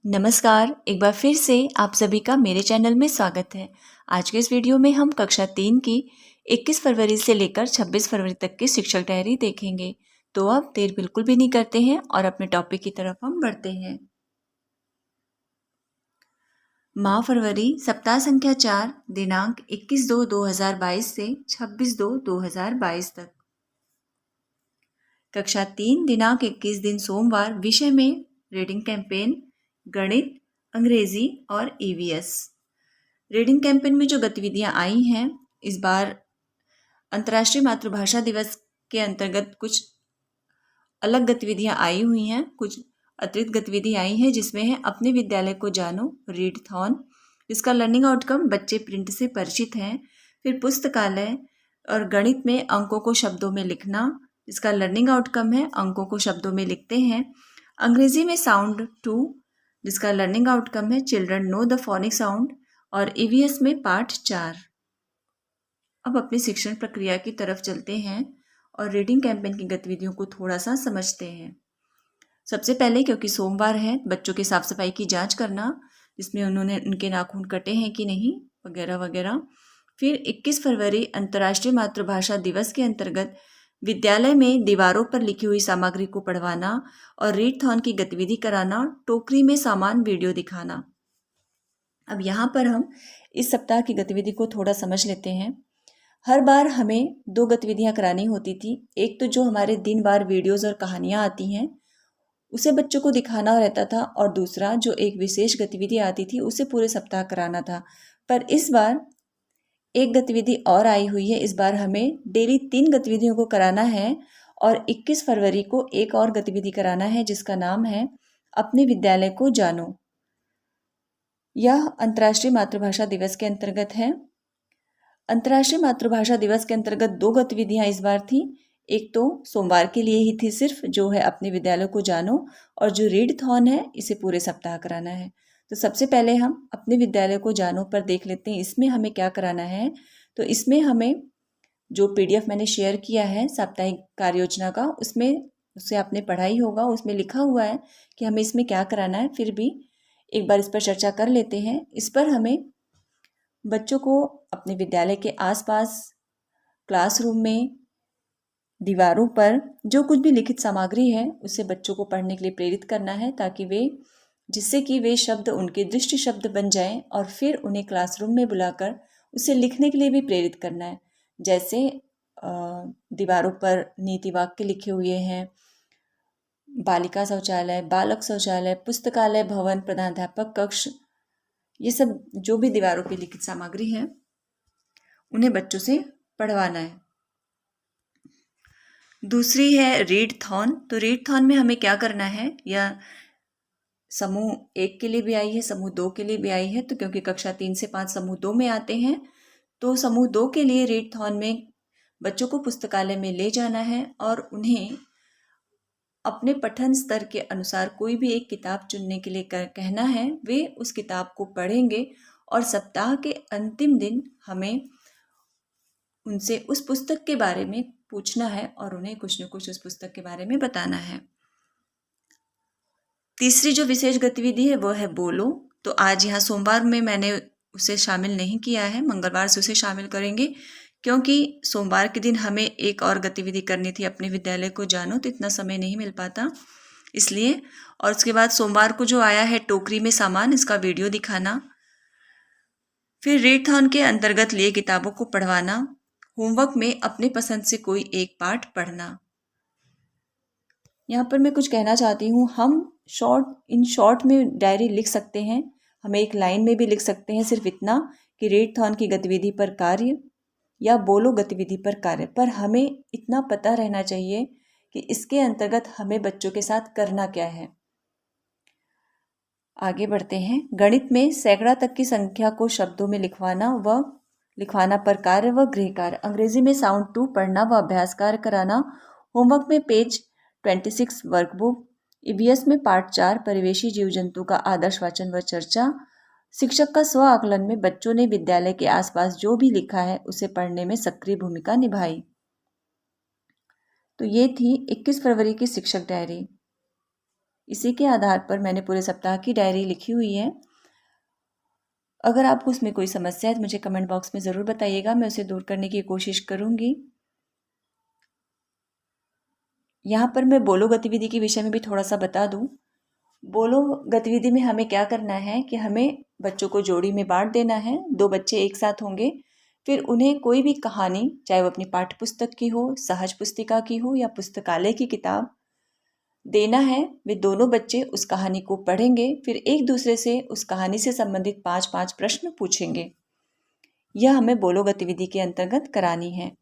नमस्कार, एक बार फिर से आप सभी का मेरे चैनल में स्वागत है। आज के इस वीडियो में हम कक्षा 3 की 21 फरवरी से लेकर 26 फरवरी तक की शिक्षक डायरी देखेंगे। तो अब देर बिल्कुल भी नहीं करते हैं और अपने टॉपिक की तरफ हम बढ़ते हैं। माह फरवरी सप्ताह संख्या 4 दिनांक 21/2/2022 से 26/2/2022 तक। कक्षा 3 दिनांक 21 दिन सोमवार, विषय में रीडिंग कैंपेन, गणित, अंग्रेजी और ईवीएस। रीडिंग कैंपेन में जो गतिविधियां आई हैं, इस बार अंतर्राष्ट्रीय मातृभाषा दिवस के अंतर्गत कुछ अलग गतिविधियां आई हुई हैं, कुछ अतिरिक्त गतिविधि आई हैं, जिसमें है अपने विद्यालय को जानो, रीड थॉन, जिसका लर्निंग आउटकम बच्चे प्रिंट से परिचित हैं। फिर पुस्तकालय और गणित में अंकों को शब्दों में लिखना, जिसका लर्निंग आउटकम है अंकों को शब्दों में लिखते हैं। अंग्रेजी में साउंड 2, जिसका लर्निंग आउटकम है children know the phonic sound. और ईवीएस में पाठ 4। अब अपनी शिक्षण प्रक्रिया की तरफ चलते हैं और रीडिंग कैंपेन की गतिविधियों को थोड़ा सा समझते हैं। सबसे पहले, क्योंकि सोमवार है, बच्चों की साफ सफाई की जांच करना, जिसमें उन्होंने उनके नाखून कटे हैं कि नहीं वगैरह वगैरह। फिर 21 फरवरी अंतर्राष्ट्रीय मातृभाषा दिवस के अंतर्गत विद्यालय में दीवारों पर लिखी हुई सामग्री को पढ़वाना और रीड थॉन की गतिविधि कराना, टोकरी में सामान वीडियो दिखाना। अब यहाँ पर हम इस सप्ताह की गतिविधि को थोड़ा समझ लेते हैं। हर बार हमें 2 गतिविधियाँ करानी होती थी। एक तो जो हमारे दिन बार वीडियोस और कहानियाँ आती हैं, उसे बच्चों को दिखाना रहता था, और दूसरा जो एक विशेष गतिविधि आती थी उसे पूरे सप्ताह कराना था। पर इस बार एक गतिविधि और आई हुई है। इस बार हमें डेली 3 गतिविधियों को कराना है और 21 फरवरी को एक और गतिविधि कराना है, जिसका नाम है अपने विद्यालय को जानो। यह अंतर्राष्ट्रीय मातृभाषा दिवस के अंतर्गत है। अंतर्राष्ट्रीय मातृभाषा दिवस के अंतर्गत 2 गतिविधियां इस बार थी। एक तो सोमवार के लिए ही थी सिर्फ, जो है अपने विद्यालय को जानो, और जो रीड थॉन है इसे पूरे सप्ताह कराना है। तो सबसे पहले हम अपने विद्यालय को जानो पर देख लेते हैं इसमें हमें क्या कराना है। तो इसमें हमें जो पीडीएफ मैंने शेयर किया है साप्ताहिक कार्य योजना का, उससे आपने पढ़ा ही होगा, उसमें लिखा हुआ है कि हमें इसमें क्या कराना है। फिर भी एक बार इस पर चर्चा कर लेते हैं। इस पर हमें बच्चों को अपने विद्यालय के आसपास, क्लासरूम में, दीवारों पर जो कुछ भी लिखित सामग्री है उसे बच्चों को पढ़ने के लिए प्रेरित करना है, जिससे कि वे शब्द उनके दृष्टि शब्द बन जाएं, और फिर उन्हें क्लासरूम में बुलाकर उसे लिखने के लिए भी प्रेरित करना है। जैसे दीवारों पर नीति वाक्य लिखे हुए हैं, बालिका शौचालय, बालक शौचालय, पुस्तकालय भवन, प्रधानाध्यापक कक्ष, ये सब जो भी दीवारों पर लिखित सामग्री है उन्हें बच्चों से पढ़वाना है। दूसरी है रीड थॉन। तो रीड थॉन में हमें क्या करना है, या समूह 1 के लिए भी आई है, समूह 2 के लिए भी आई है। तो क्योंकि कक्षा 3 से 5 समूह 2 में आते हैं, तो समूह 2 के लिए रीड थॉन में बच्चों को पुस्तकालय में ले जाना है और उन्हें अपने पठन स्तर के अनुसार कोई भी एक किताब चुनने के लिए कहना है। वे उस किताब को पढ़ेंगे और सप्ताह के अंतिम दिन हमें उनसे उस पुस्तक के बारे में पूछना है और उन्हें कुछ न कुछ उस पुस्तक के बारे में बताना है। तीसरी जो विशेष गतिविधि है वो है बोलो। तो आज यहाँ सोमवार में मैंने उसे शामिल नहीं किया है, मंगलवार से उसे शामिल करेंगे, क्योंकि सोमवार के दिन हमें एक और गतिविधि करनी थी, अपने विद्यालय को जानो, तो इतना समय नहीं मिल पाता इसलिए। और उसके बाद सोमवार को जो आया है टोकरी में सामान, इसका वीडियो दिखाना। फिर रीड थॉन के अंतर्गत लिए किताबों को पढ़वाना। होमवर्क में अपने पसंद से कोई एक पाठ पढ़ना। यहाँ पर मैं कुछ कहना चाहती हूँ, हम शॉर्ट में डायरी लिख सकते हैं, हमें एक लाइन में भी लिख सकते हैं, सिर्फ इतना कि रीड थॉन की गतिविधि पर कार्य या बोलो गतिविधि पर कार्य। पर हमें इतना पता रहना चाहिए कि इसके अंतर्गत हमें बच्चों के साथ करना क्या है। आगे बढ़ते हैं। गणित में सैकड़ा तक की संख्या को शब्दों में लिखवाना पर कार्य व गृह कार्य। अंग्रेजी में साउंड 2 पढ़ना व अभ्यास कार्य कराना। होमवर्क में पेज 26 वर्कबुक। ईवीएस में पाठ 4 परिवेशी जीव जंतु का आदर्श वाचन व चर्चा। शिक्षक का स्व आकलन में बच्चों ने विद्यालय के आसपास जो भी लिखा है उसे पढ़ने में सक्रिय भूमिका निभाई। तो ये थी 21 फरवरी की शिक्षक डायरी। इसी के आधार पर मैंने पूरे सप्ताह की डायरी लिखी हुई है। अगर आपको उसमें कोई समस्या है तो मुझे कमेंट बॉक्स में ज़रूर बताइएगा, मैं उसे दूर करने की कोशिश करूँगी। यहाँ पर मैं बोलो गतिविधि के विषय में भी थोड़ा सा बता दूँ। बोलो गतिविधि में हमें क्या करना है कि हमें बच्चों को जोड़ी में बांट देना है। 2 बच्चे एक साथ होंगे, फिर उन्हें कोई भी कहानी, चाहे वो अपनी पाठ्य पुस्तक की हो, सहज पुस्तिका की हो या पुस्तकालय की किताब, देना है। वे दोनों बच्चे उस कहानी को पढ़ेंगे, फिर एक दूसरे से उस कहानी से संबंधित 5-5 प्रश्न पूछेंगे। यह हमें बोलो गतिविधि के अंतर्गत करानी है।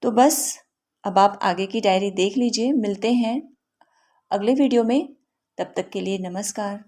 तो बस अब आप आगे की डायरी देख लीजिए। मिलते हैं अगले वीडियो में, तब तक के लिए नमस्कार।